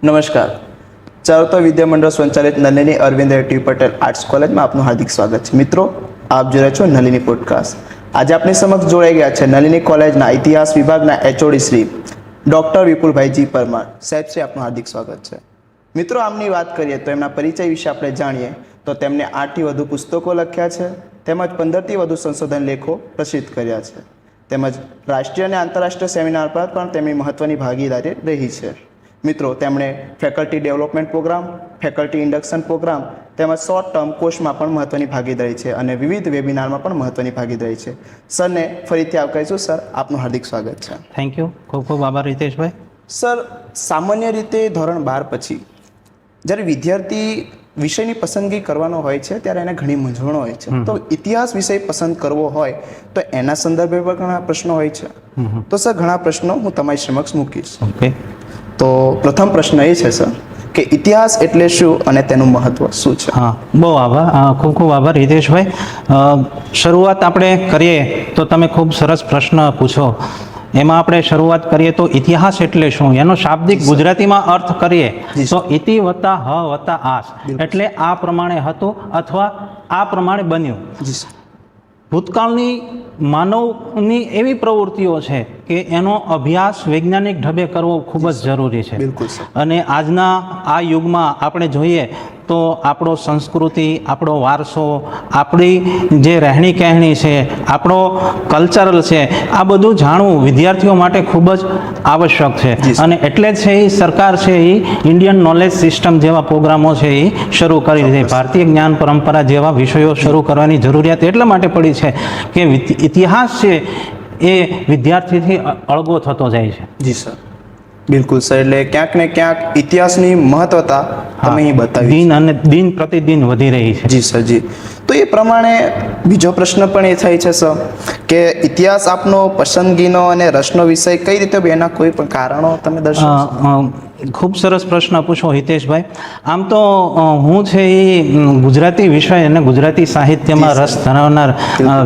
નમસ્કાર. ચારુતા વિદ્યામંડળ સંચાલિત Nalini Arvind T Patel arts કોલેજમાં આપનું હાર્દિક સ્વાગત છે. મિત્રો, આપ જોઈ રહ્યા છો નલિની પોડકાસ્ટ. આજે આપની સમક્ષ જોડાઈ ગયા છે નલિની કોલેજના ઇતિહાસ વિભાગના એચઓડી શ્રી ડૉક્ટર વિપુલભાઈજી પરમાર. સાહેબ શ્રી આપનું હાર્દિક સ્વાગત છે. મિત્રો, આમની વાત કરીએ તો એમના પરિચય વિશે આપણે જાણીએ તો તેમને 8થી વધુ પુસ્તકો લખ્યા છે, તેમજ 15થી વધુ સંશોધન લેખો પ્રસિદ્ધ કર્યા છે, તેમજ રાષ્ટ્રીય અને આંતરરાષ્ટ્રીય સેમિનાર પર પણ તેમની મહત્વની ભાગીદારી રહી છે. મિત્રો, તેમણે faculty development program, faculty induction program તેમજ શોર્ટ ટર્મ કોર્સમાં પણ મહત્વની ભાગીદારી છે અને વિવિધ વેબિનારમાં પણ મહત્વની ભાગીદારી છે. સરને ફરીથી આવકારીશું. સર, આપનું હાર્દિક સ્વાગત છે. Thank you. ખૂબ ખૂબ આભાર હિતેશભાઈ. સર, સામાન્ય રીતે ધોરણ 12 પછી જ્યારે વિદ્યાર્થી વિષયની પસંદગી કરવાનો હોય છે ત્યારે એને ઘણી મૂંઝવણો હોય છે. તો ઇતિહાસ વિષય પસંદ કરવો હોય તો એના સંદર્ભે પણ ઘણા પ્રશ્નો હોય છે. તો સર, ઘણા પ્રશ્નો હું તમારી સમક્ષ મૂકીશ. ઓકે. તો પ્રથમ પ્રશ્ન એ છે સર કે ઇતિહાસ એટલે શું અને તેનું મહત્વ શું છે? હા, બહુ આભાર. ખૂબ ખૂબ આભાર હિતેશભાઈ. શરૂઆત આપણે કરીએ તો તમે ખૂબ સરસ પ્રશ્ન પૂછો. એમાં આપણે શરૂઆત કરીએ તો ઇતિહાસ એટલે શું, એનો શાબ્દિક ગુજરાતીમાં અર્થ કરીએ તો ઇતિ વત્તા હ વત્તા આસ, એટલે આ પ્રમાણે હતું અથવા આ પ્રમાણે બન્યું. ભૂતકાળની માનવની એવી પ્રવૃત્તિઓ છે કે એનો અભ્યાસ વૈજ્ઞાનિક ઢબે કરવો ખૂબ જ જરૂરી છે. બિલકુલ સર. અને આજના આ યુગમાં આપણે જોઈએ તો આપણો સંસ્કૃતિ, આપણો વારસો, આપણી જે રહેણી કહેણી છે, આપણો કલ્ચરલ છે, આ બધું જાણવું વિદ્યાર્થીઓ માટે ખૂબ જ આવશ્યક છે. અને એટલે જ છે એ સરકાર છે એ ઇન્ડિયન નોલેજ સિસ્ટમ જેવા પ્રોગ્રામો છે એ શરૂ કરી છે. ભારતીય જ્ઞાન પરંપરા જેવા વિષયો શરૂ કરવાની જરૂરિયાત એટલા માટે પડી છે કે ઇતિહાસ છે એ વિદ્યાર્થીથી અળગો થતો જાય છે. જી સર, બિલકુલ સર. એટલે ક્યાંક ને ક્યાંક ઇતિહાસની મહત્વતા તમે અહીં બતાવી દિન પ્રતિદિન વધી રહી છે. જી સર, જી. તો એ પ્રમાણે બીજો પ્રશ્ન પણ એ થાય છે સર કે ઇતિહાસ આપનો પસંદગીનો અને રસનો વિષય કઈ રીતે, એના કોઈ પણ કારણો તમે દર્શાવશો? ખૂબ સરસ પ્રશ્ન પૂછો હિતેશભાઈ. આમ તો હું છે એ ગુજરાતી વિષય અને ગુજરાતી સાહિત્યમાં રસ ધરાવનાર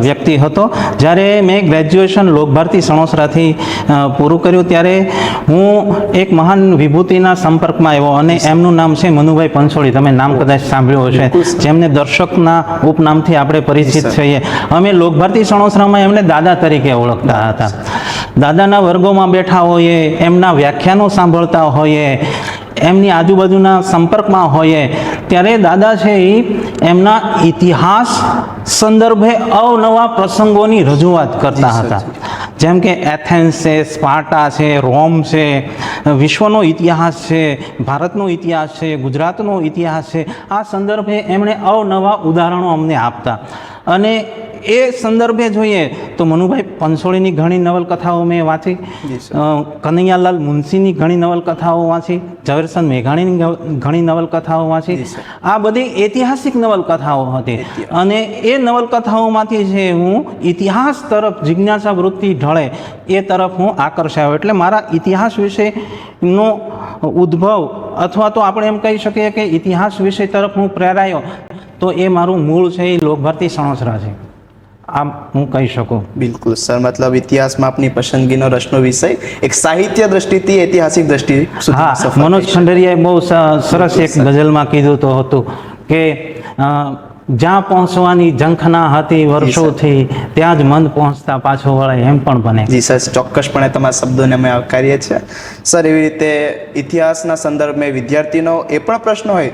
વ્યક્તિ હતો. જ્યારે મેં ગ્રેજ્યુએશન લોકભારતી સણોસરાથી પૂરું કર્યું ત્યારે હું એક મહાન વિભૂતિના સંપર્કમાં આવ્યો અને એમનું નામ છે મનુભાઈ પંસોળી. તમે નામ કદાચ સાંભળ્યું હશે, જેમને દર્શકના ઉપનામથી આપણે પરિચિત છીએ. અમે લોકભારતી સણોસરામાં એમને દાદા તરીકે ઓળખતા હતા. દાદાના વર્ગોમાં બેઠા હોઈએ, એમના વ્યાખ્યાનો સાંભળતા હોઈએ, એમની આજુબાજુના સંપર્કમાં હોઈએ ત્યારે દાદા છે એ એમના ઇતિહાસ સંદર્ભે અવનવા પ્રસંગોની રજૂઆત કરતા હતા. જેમ કે એથેન્સ છે, સ્પાર્ટા છે, રોમ છે, વિશ્વનો ઇતિહાસ છે, ભારતનો ઇતિહાસ છે, ગુજરાતનો ઇતિહાસ છે. આ સંદર્ભે એમણે અવનવા ઉદાહરણો અમને આપતા. અને એ સંદર્ભે જોઈએ તો મનુભાઈ પંસોળીની ઘણી નવલકથાઓ મેં વાંચી, કનૈયાલાલ મુનશીની ઘણી નવલકથાઓ વાંચી, ઝવેરચંદ મેઘાણીની ઘણી નવલકથાઓ વાંચી. આ બધી ઐતિહાસિક નવલકથાઓ હતી અને એ નવલકથાઓમાંથી છે હું ઇતિહાસ તરફ જિજ્ઞાસા વૃત્તિ ઢળે એ તરફ હું આકર્ષાયો. એટલે મારા ઇતિહાસ વિશેનો ઉદ્ભવ અથવા તો આપણે એમ કહી શકીએ કે ઇતિહાસ વિષય તરફ હું પ્રેરાયો તો એ મારું મૂળ છે એ લોકભારતી સણોસરા છે, આમ હું કહી શકું. બિલકુલ સર. મતલબ ઇતિહાસમાં આપની પસંદગીનો રસનો વિષય એક સાહિત્ય દ્રષ્ટિથી ઐતિહાસિક દ્રષ્ટિ. હા, મનોજ ખંડેરિયાએ બહુ સરસ એક ગઝલમાં કીધું તો હતું કે જ્યાં પહોંચવાની ઝંખના હતી વર્ષોથી ત્યાં જ મન પહોંચતા પાછો વળે એમ પણ બને. જી સર, ચોક્કસપણે તમારા શબ્દોને અમે આવકારીએ છીએ. સર, એવી રીતે ઇતિહાસના સંદર્ભમાં વિદ્યાર્થીનો એ પણ પ્રશ્ન હોય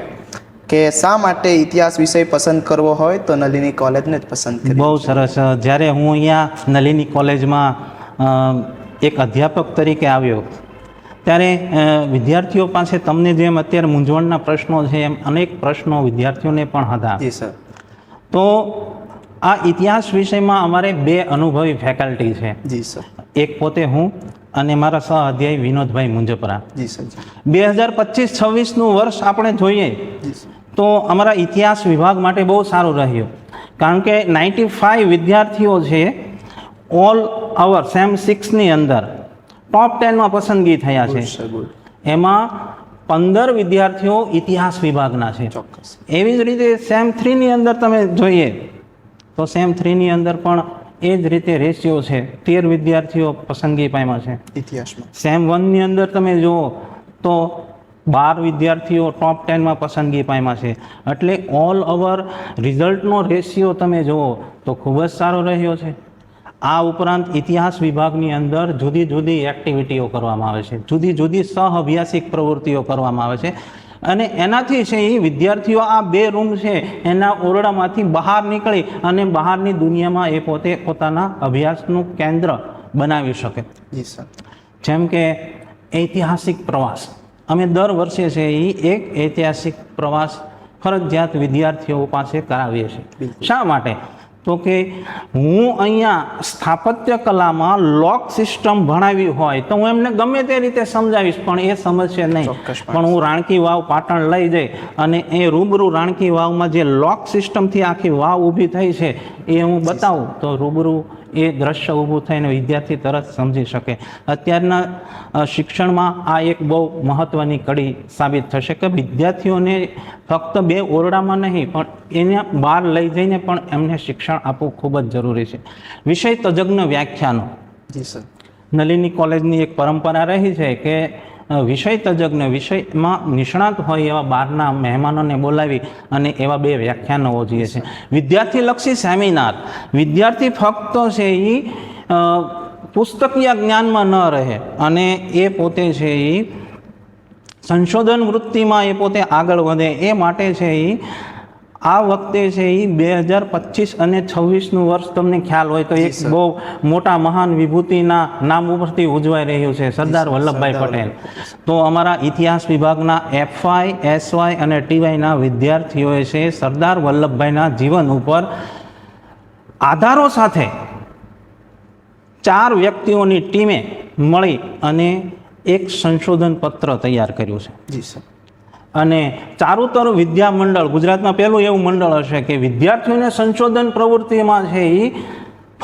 કે શા માટે ઇતિહાસ વિષય પસંદ કરવો હોય તો નલિની કોલેજને જ પસંદ કરી? બહુ સરસ. જ્યારે હું અહીંયા નલિની કોલેજમાં એક અધ્યાપક તરીકે આવ્યો ત્યારે વિદ્યાર્થીઓ પાસે તમને જેમ અત્યારે મૂંઝવણના પ્રશ્નો છે એમ અનેક પ્રશ્નો વિદ્યાર્થીઓને પણ હતા. જી સર. તો આ ઇતિહાસ વિષયમાં અમારે 2 અનુભવી ફેકલ્ટી છે. જી સર. એક પોતે હું અને મારા સહ અધ્યાયી વિનોદભાઈ મુંજપરા. જી સર. 2025-26નું વર્ષ આપણે જોઈએ તો અમારા ઇતિહાસ વિભાગ માટે બહુ સારું રહ્યું, કારણ કે 95 વિદ્યાર્થીઓ છે ઓલ ઓવર સેમ 6ની અંદર ટોપ 10માં પસંદગી થયા છે. એમાં 15 વિદ્યાર્થીઓ ઇતિહાસ વિભાગના છે. ચોક્કસ. એવી જ રીતે સેમ 3ની અંદર તમે જોઈએ તો સેમ 3ની અંદર પણ એ જ રીતે રેશિયો છે, 13 વિદ્યાર્થીઓ પસંદગી પામ્યા છે ઇતિહાસમાં. સેમ 1ની અંદર તમે જુઓ તો 12 વિદ્યાર્થીઓ ટોપ 10માં પસંદગી પામ્યા છે. એટલે ઓલ ઓવર રિઝલ્ટનો રેશિયો તમે જુઓ તો ખૂબ જ સારો રહ્યો છે. આ ઉપરાંત ઇતિહાસ વિભાગની અંદર જુદી જુદી એક્ટિવિટીઓ કરવામાં આવે છે, જુદી જુદી સહઅભ્યાસિક પ્રવૃત્તિઓ કરવામાં આવે છે. અને એનાથી છે એ વિદ્યાર્થીઓ આ 2 રૂમ છે એના ઓરડામાંથી બહાર નીકળી અને બહારની દુનિયામાં એ પોતે પોતાના અભ્યાસનું કેન્દ્ર બનાવી શકે. જી સર. જેમ કે ઐતિહાસિક પ્રવાસ અમે દર વર્ષે છે એ એક ઐતિહાસિક પ્રવાસ ફરજિયાત વિદ્યાર્થીઓ પાસે કરાવીએ છીએ. શા માટે? તો કે હું અહીંયા સ્થાપત્ય કલામાં લોક સિસ્ટમ ભણાવી હોય તો હું એમને ગમે તે રીતે સમજાવીશ પણ એ સમજશે નહીં. પણ હું રાણકી વાવ પાટણ લઈ જઈ અને એ રૂબરૂ રાણકી વાવમાં જે લોક સિસ્ટમથી આખી વાવ ઊભી થઈ છે એ હું બતાવું તો રૂબરૂ એ દ્રશ્ય ઊભું થઈને વિદ્યાર્થી તરત સમજી શકે. અત્યારના શિક્ષણમાં આ એક બહુ મહત્ત્વની કડી સાબિત થશે કે વિદ્યાર્થીઓને ફક્ત 2 ઓરડામાં નહીં પણ એને બહાર લઈ જઈને પણ એમને શિક્ષણ આપવું ખૂબ જ જરૂરી છે. વિષય તજજ્ઞ વ્યાખ્યાનો. જી સર. નલિની કોલેજની એક પરંપરા રહી છે કે વિષય તજજ્ઞ, વિષયમાં નિષ્ણાત હોય એવા બહારના મહેમાનોને બોલાવી અને એવા 2 વ્યાખ્યાનો હોવા જોઈએ છે. વિદ્યાર્થીલક્ષી સેમિનાર. વિદ્યાર્થી ફક્ત છે એ પુસ્તકીય જ્ઞાનમાં ન રહે અને એ પોતે છે એ સંશોધન વૃત્તિમાં એ પોતે આગળ વધે એ માટે છે એ આ વખતે છે એ 2025 અને 26નું વર્ષ તમને ખ્યાલ હોય તો એક બહુ મોટા મહાન વિભૂતિના નામ ઉપરથી ઉજવાઈ રહ્યું છે, સરદાર વલ્લભભાઈ પટેલ. તો અમારા ઇતિહાસ વિભાગના FY, SY અને TYના વિદ્યાર્થીઓએ છે સરદાર વલ્લભભાઈના જીવન ઉપર આધારો સાથે 4 વ્યક્તિઓની ટીમે મળી અને એક સંશોધન પત્ર તૈયાર કર્યું છે. જી સર. અને ચારુતર વિદ્યા મંડળ ગુજરાતમાં પહેલું એવું મંડળ હશે કે વિદ્યાર્થીઓને સંશોધન પ્રવૃત્તિમાં છે એ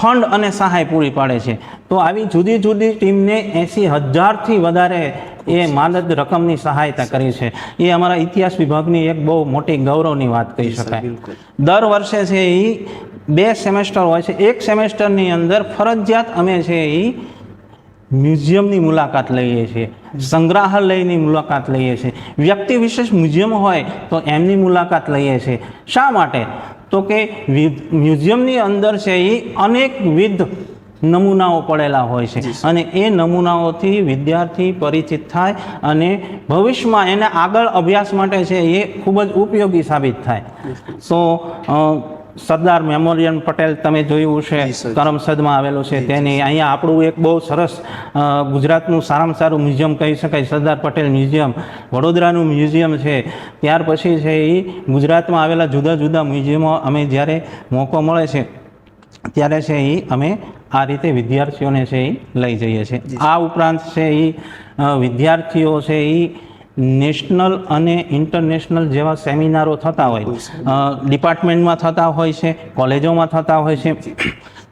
ફંડ અને સહાય પૂરી પાડે છે. તો આવી જુદી જુદી ટીમને 80,000થી વધારે એ માનદ રકમની સહાયતા કરી છે. એ અમારા ઇતિહાસ વિભાગની એક બહુ મોટી ગૌરવની વાત કહી શકાય. દર વર્ષે છે એ 2 સેમેસ્ટર હોય છે. એક સેમેસ્ટરની અંદર ફરજિયાત અમે છે એ મ્યુઝિયમની મુલાકાત લઈએ છીએ, સંગ્રહાલયની મુલાકાત લઈએ છીએ, વ્યક્તિ વિશેષ મ્યુઝિયમ હોય તો એમની મુલાકાત લઈએ છીએ. શા માટે? તો કે મ્યુઝિયમની અંદર છે એ અનેકવિધ નમૂનાઓ પડેલા હોય છે અને એ નમૂનાઓથી વિદ્યાર્થી પરિચિત થાય અને ભવિષ્યમાં એને આગળ અભ્યાસ માટે છે એ ખૂબ જ ઉપયોગી સાબિત થાય. તો સરદાર મેમોરિયલ પટેલ તમે જોયું છે, કરમસદમાં આવેલું છે. તેની અહીંયા આપણું એક બહુ સરસ ગુજરાતનું સારામાં સારું મ્યુઝિયમ કહી શકાય સરદાર પટેલ મ્યુઝિયમ. વડોદરાનું મ્યુઝિયમ છે. ત્યાર પછી છે એ ગુજરાતમાં આવેલા જુદા જુદા મ્યુઝિયમો અમે જ્યારે મોકો મળે છે ત્યારે છે એ અમે આ રીતે વિદ્યાર્થીઓને છે એ લઈ જઈએ છીએ. આ ઉપરાંત છે એ વિદ્યાર્થીઓ છે એ નેશનલ અને ઇન્ટરનેશનલ જેવા સેમિનારો થતા હોય, ડિપાર્ટમેન્ટમાં થતા હોય છે, કોલેજોમાં થતા હોય છે.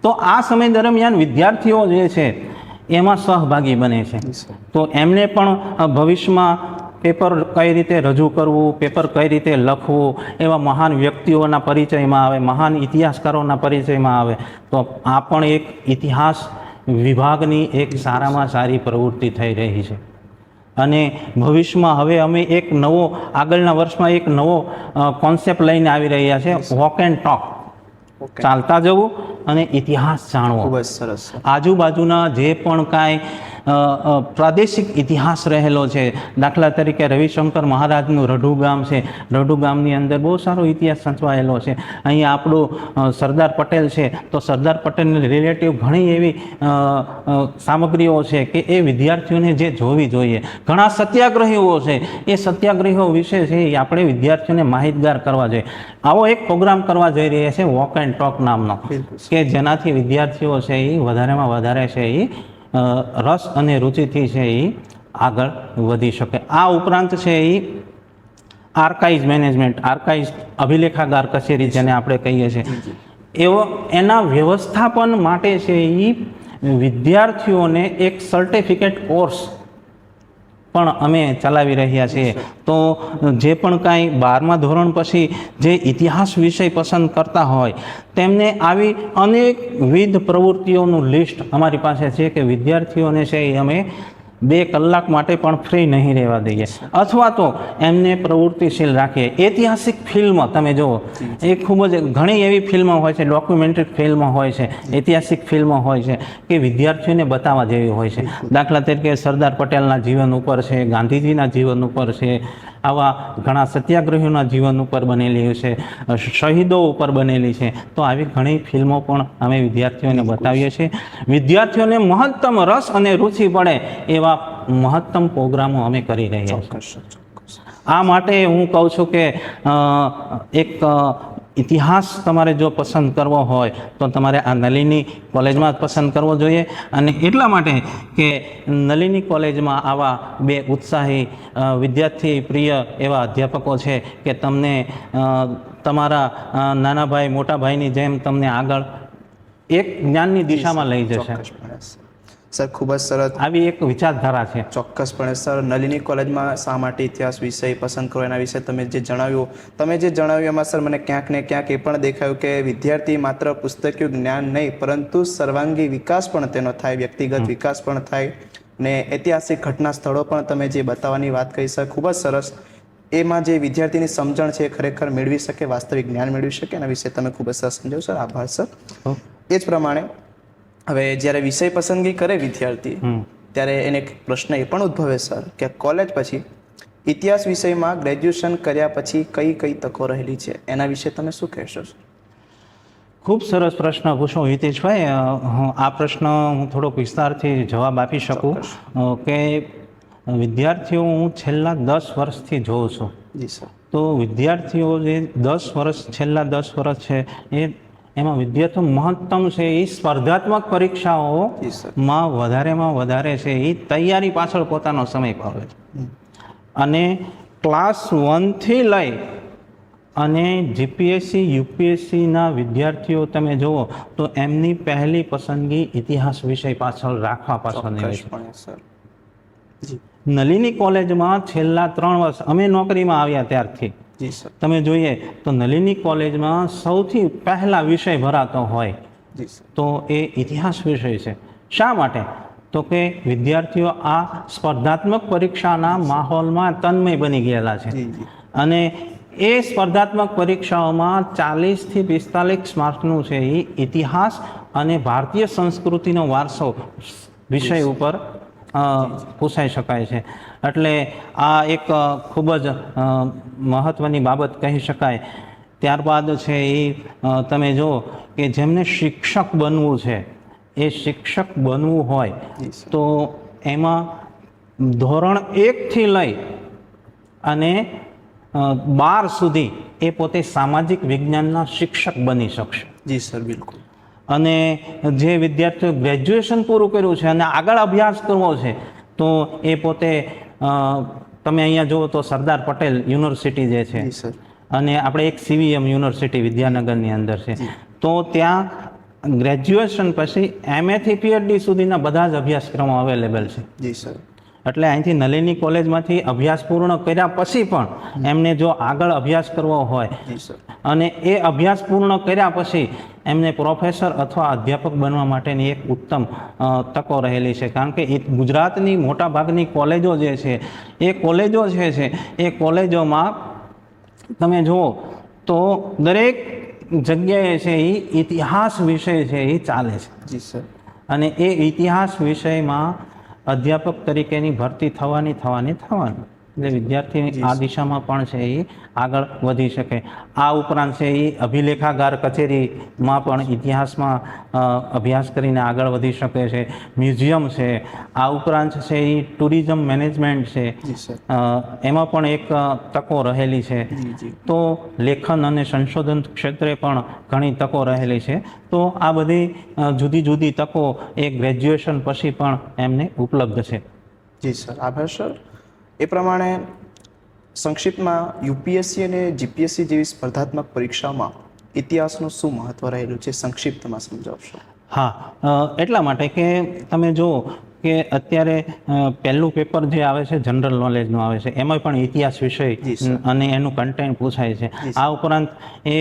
તો આ સમય દરમિયાન વિદ્યાર્થીઓ જે છે એમાં સહભાગી બને છે. તો એમને પણ ભવિષ્યમાં પેપર કઈ રીતે રજૂ કરવું, પેપર કઈ રીતે લખવું, એવા મહાન વ્યક્તિઓના પરિચયમાં આવે, મહાન ઇતિહાસકારોના પરિચયમાં આવે. તો આ પણ એક ઇતિહાસ વિભાગની એક સારામાં સારી પ્રવૃત્તિ થઈ રહી છે. અને ભવિષ્યમાં હવે અમે એક નવો આગળના વર્ષમાં એક નવો કોન્સેપ્ટ લઈને આવી રહ્યા છે, વોક એન્ડ ટોક. ચાલતા જવું અને ઇતિહાસ જાણવો. ખૂબ જ સરસ. આજુબાજુના જે પણ કાંઈ પ્રાદેશિક ઇતિહાસ રહેલો છે, દાખલા તરીકે રવિશંકર મહારાજનું રઢુ ગામ છે, રઢુ ગામની અંદર બહુ સારો ઇતિહાસ સંચવાયેલો છે. અહીંયા આપણું સરદાર પટેલ છે તો સરદાર પટેલની રિલેટિવ ઘણી એવી સામગ્રીઓ છે કે એ વિદ્યાર્થીઓને જે જોવી જોઈએ. ઘણા સત્યાગ્રહીઓ છે, એ સત્યાગ્રહીઓ વિશે છે એ આપણે વિદ્યાર્થીઓને માહિતગાર કરવા જોઈએ. આવો એક પ્રોગ્રામ કરવા જઈ રહ્યા છે વોક એન્ડ ટોક નામનો, કે જેનાથી વિદ્યાર્થીઓ છે એ વધારેમાં વધારે છે એ રસ અને રુચિથી છે એ આગળ વધી શકે. આ ઉપરાંત છે એ આર્કાઇવ્સ મેનેજમેન્ટ, આર્કાઇવ્સ અભિલેખાગાર કચેરી જેને આપણે કહીએ છીએ, એવો એના વ્યવસ્થાપન માટે છે એ વિદ્યાર્થીઓને એક સર્ટિફિકેટ કોર્સ પણ અમે ચલાવી રહ્યા છીએ. તો જે પણ કાંઈ 12મા ધોરણ પછી જે ઇતિહાસ વિષય પસંદ કરતા હોય તેમને આવી અનેકવિધ પ્રવૃત્તિઓનું લિસ્ટ અમારી પાસે છે કે વિદ્યાર્થીઓને છે એ અમે 2 કલાક માટે પણ ફ્રી નહીં રહેવા દઈએ, અથવા તો એમને પ્રવૃત્તિશીલ રાખીએ. ઐતિહાસિક ફિલ્મ તમે જુઓ, એ ખૂબ જ ઘણી એવી ફિલ્મો હોય છે, ડોક્યુમેન્ટરી ફિલ્મો હોય છે, ઐતિહાસિક ફિલ્મો હોય છે કે વિદ્યાર્થીઓને બતાવવા જેવી હોય છે. દાખલા તરીકે સરદાર પટેલના જીવન ઉપર છે, ગાંધીજીના જીવન ઉપર છે, આવા ઘણા સત્યાગ્રહીઓના જીવન ઉપર બનેલી છે, શહીદો ઉપર બનેલી છે. તો આવી ઘણી ફિલ્મો પણ અમે વિદ્યાર્થીઓને બતાવીએ છીએ. વિદ્યાર્થીઓને મહત્તમ રસ અને રુચિ પડે એવા મહત્તમ પ્રોગ્રામો અમે કરી રહ્યા છીએ. આ માટે હું કહું છું કે એક ઇતિહાસ તમારે જો પસંદ કરવો હોય તો તમારે આ નલિની કોલેજમાં પસંદ કરવો જોઈએ. અને એટલા માટે કે નલિની કોલેજમાં આવા 2 ઉત્સાહી વિદ્યાર્થી પ્રિય એવા અધ્યાપકો છે કે તમને તમારા નાના ભાઈ મોટા ભાઈની જેમ તમને આગળ એક જ્ઞાનની દિશામાં લઈ જશે. સર ખૂબ જ સરસ આવી એક વિચારધારા છે. ચોક્કસપણે સર, નલિની કોલેજમાં શા માટે ઇતિહાસ વિષય પસંદ કરો એના વિશે તમે જે જણાવ્યું એમાં સર મને ક્યાંક ને ક્યાંક એ પણ દેખાયું કે વિદ્યાર્થી માત્ર પુસ્તકીય જ્ઞાન નહીં પરંતુ સર્વાંગી વિકાસ પણ તેનો થાય, વ્યક્તિગત વિકાસ પણ થાય ને ઐતિહાસિક ઘટના સ્થળો પણ તમે જે બતાવવાની વાત કરી સર ખૂબ જ સરસ. એમાં જે વિદ્યાર્થીની સમજણ છે એ ખરેખર મેળવી શકે, વાસ્તવિક જ્ઞાન મેળવી શકે, એના વિશે તમે ખૂબ જ સરસ સમજાવ્યું સર. આભાર સર. એ જ પ્રમાણે હવે જ્યારે વિષય પસંદગી કરે વિદ્યાર્થી ત્યારે એને એક પ્રશ્ન એ પણ ઉદ્ભવે સર કે કોલેજ પછી ઇતિહાસ વિષયમાં ગ્રેજ્યુએશન કર્યા પછી કઈ કઈ તકો રહેલી છે, એના વિશે તમે શું કહેશો? ખૂબ સરસ પ્રશ્ન પૂછો હિતેશભાઈ. આ પ્રશ્ન હું થોડોક વિસ્તારથી જવાબ આપી શકું કે વિદ્યાર્થીઓ હું છેલ્લા 10 વર્ષથી જોઉં છું. જી સર. તો વિદ્યાર્થીઓ જે 10 વર્ષ છેલ્લા 10 વર્ષ છે એમાં વિદ્યાર્થીઓ મહત્તમ છે એ સ્પર્ધાત્મક પરીક્ષાઓમાં વધારે છે એ તૈયારી પાછળ પોતાનો સમય પાવે છે. અને ક્લાસ 1 થી લઈ અને જીપીએસસી યુપીએસસીના વિદ્યાર્થીઓ તમે જુઓ તો એમની પહેલી પસંદગી ઇતિહાસ વિષય પાછળ રાખવા પાછળની હોય છે. નલિની કોલેજમાં છેલ્લા 3 વર્ષ અમે નોકરીમાં આવ્યા ત્યારથી તમે જોઈએ તો નલિની કોલેજમાં સૌથી પહેલા વિષય ભરાતો હોય તો એ ઇતિહાસ વિષય છે. શા માટે? તો કે વિદ્યાર્થીઓ આ સ્પર્ધાત્મક પરીક્ષાના માહોલમાં તન્મય બની ગયેલા છે. અને એ સ્પર્ધાત્મક પરીક્ષાઓમાં 40 થી 45 માર્કનું છે એ ઇતિહાસ અને ભારતીય સંસ્કૃતિનો વારસો વિષય ઉપર પૂછાઈ શકાય છે. એટલે આ એક ખૂબ જ મહત્ત્વની બાબત કહી શકાય. ત્યારબાદ છે એ તમે જુઓ કે જેમને શિક્ષક બનવું છે એ શિક્ષક બનવું હોય તો એમાં ધોરણ 1 થી લઈ અને 12 સુધી એ પોતે સામાજિક વિજ્ઞાનના શિક્ષક બની શકશે. જી સર, બિલકુલ. અને જે વિદ્યાર્થીઓ ગ્રેજ્યુએશન પૂરું કર્યું છે અને આગળ અભ્યાસ કરવો છે તો એ પોતે તમે અહીંયા જુઓ તો સરદાર પટેલ યુનિવર્સિટી જે છે અને આપણે એક CVM યુનિવર્સિટી વિદ્યાનગરની અંદર છે, તો ત્યાં ગ્રેજ્યુએશન પછી MA થી PhD સુધીના બધા જ અભ્યાસક્રમો અવેલેબલ છે. જી સર. એટલે અહીંથી નલિની કોલેજમાંથી અભ્યાસ પૂર્ણ કર્યા પછી પણ એમને જો આગળ અભ્યાસ કરવો હોય અને એ અભ્યાસ પૂર્ણ કર્યા પછી એમને પ્રોફેસર અથવા અધ્યાપક બનવા માટેની એક ઉત્તમ તકો રહેલી છે. કારણ કે ગુજરાતની મોટાભાગની કોલેજો જે છે એ કોલેજોમાં તમે જુઓ તો દરેક જગ્યાએ છે એ ઇતિહાસ વિષય છે એ ચાલે છે. જી સર. અને એ ઇતિહાસ વિષયમાં અધ્યાપક તરીકેની ભરતી થવાની એટલે વિદ્યાર્થી આ દિશામાં પણ છે એ આગળ વધી શકે. આ ઉપરાંત છે એ અભિલેખાગાર કચેરીમાં પણ ઇતિહાસમાં અભ્યાસ કરીને આગળ વધી શકે છે. મ્યુઝિયમ છે. આ ઉપરાંત છે એ ટુરિઝમ મેનેજમેન્ટ છે, એમાં પણ એક તકો રહેલી છે. તો લેખન અને સંશોધન ક્ષેત્રે પણ ઘણી તકો રહેલી છે. તો આ બધી જુદી જુદી તકો એ ગ્રેજ્યુએશન પછી પણ એમને ઉપલબ્ધ છે. જી સર, આભાર સર. એ પ્રમાણે સંક્ષિપ્તમાં યુપીએસસી અને જીપીએસસી જેવી સ્પર્ધાત્મક પરીક્ષામાં ઇતિહાસનું શું મહત્વ રહેલું છે સંક્ષિપ્તમાં સમજાવશો? હા, એટલા માટે કે તમે જુઓ કે અત્યારે પહેલું પેપર જે આવે છે જનરલ નોલેજનું આવે છે એમાં પણ ઇતિહાસ જી, વિષય સર. અને એનું કન્ટેન્ટ પૂછાય છે. જી, સર. આ ઉપરાંત એ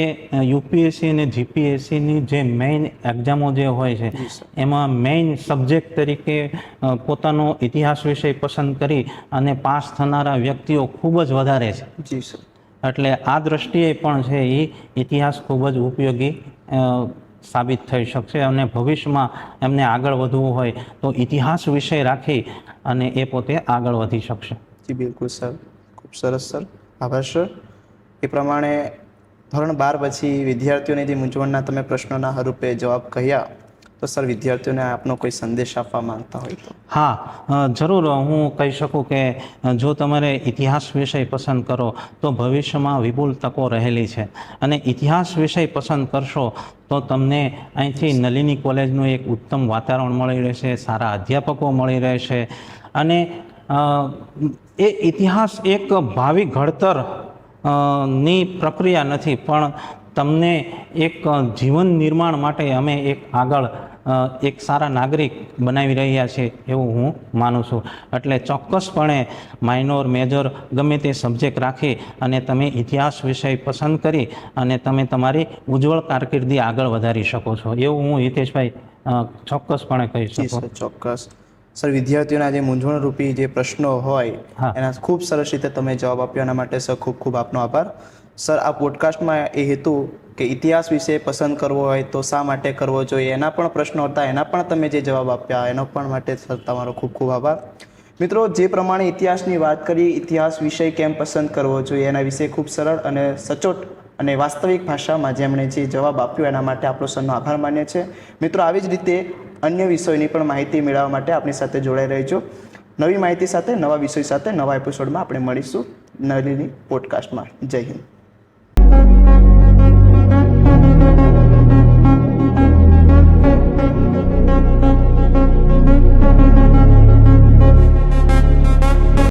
યુપીએસસી અને જીપીએસસીની જે મેઇન એક્ઝામો જે હોય છે જી, સર. એમાં મેઇન સબ્જેક્ટ તરીકે પોતાનો ઇતિહાસ વિષય પસંદ કરી અને પાસ થનારા વ્યક્તિઓ ખૂબ જ વધારે છે. જી સર. એટલે આ દ્રષ્ટિએ પણ છે એ ઇતિહાસ ખૂબ જ ઉપયોગી સાબિત થઈ શકશે અને ભવિષ્યમાં એમને આગળ વધવું હોય તો ઇતિહાસ વિષય રાખી અને એ પોતે આગળ વધી શકશે. જી બિલકુલ સર, ખૂબ સરસ સર, આભાર સર. એ પ્રમાણે ધોરણ 12 પછી વિદ્યાર્થીઓની જે મૂંઝવણના તમે પ્રશ્નોના રૂપે જવાબ કહ્યા, તો સર વિદ્યાર્થીઓને આપનો કોઈ સંદેશ આપવા માંગતા હોય તો? હા, જરૂર હું કહી શકું કે જો તમારે ઇતિહાસ વિષય પસંદ કરો તો ભવિષ્યમાં વિપુલ તકો રહેલી છે અને ઇતિહાસ વિષય પસંદ કરશો તો તમને અહીંથી નલિની કોલેજનું એક ઉત્તમ વાતાવરણ મળી રહેશે, સારા અધ્યાપકો મળી રહેશે અને એ ઇતિહાસ એક ભાવિ ઘડતર ની પ્રક્રિયા નથી પણ તમને એક જીવન નિર્માણ માટે અમે એક આગળ એક સારા નાગરિક બનાવી રહ્યા છે એવું હું માનું છું. એટલે ચોક્કસપણે માઇનોર મેજર ગમે તે સબ્જેક્ટ રાખી અને તમે ઇતિહાસ વિષય પસંદ કરી અને તમે તમારી ઉજ્જવળ કારકિર્દી આગળ વધારી શકો છો એવું હું હિતેશભાઈ ચોક્કસપણે કહી જી શકું. સર, ચોક્કસ. સર વિદ્યાર્થીઓના જે મૂંઝવણરૂપી જે પ્રશ્નો હોય હા. એના ખૂબ સરસ રીતે તમે જવાબ આપ્યો, એના માટે સર ખૂબ ખૂબ આપનો આભાર. સર આ પોડકાસ્ટમાં એ હેતુ કે ઇતિહાસ વિશે પસંદ કરવો હોય તો શા માટે કરવો જોઈએ એના પણ પ્રશ્નો હતા, એના પણ તમે જે જવાબ આપ્યા એનો પણ માટે સર તમારો ખૂબ ખૂબ આભાર. મિત્રો, જે પ્રમાણે ઇતિહાસની વાત કરી, ઇતિહાસ વિષય કેમ પસંદ કરવો જોઈએ એના વિશે ખૂબ સરળ અને સચોટ અને વાસ્તવિક ભાષામાં જેમણે જે જવાબ આપ્યો એના માટે આપણો સરનો આભાર માન્ય છે. મિત્રો, આવી જ રીતે અન્ય વિષયોની પણ માહિતી મેળવવા માટે આપણી સાથે જોડાઈ રહેજો. નવી માહિતી સાથે, નવા વિષય સાથે, નવા એપિસોડમાં આપણે મળીશું નલિની પોડકાસ્ટમાં. જય હિન્દ.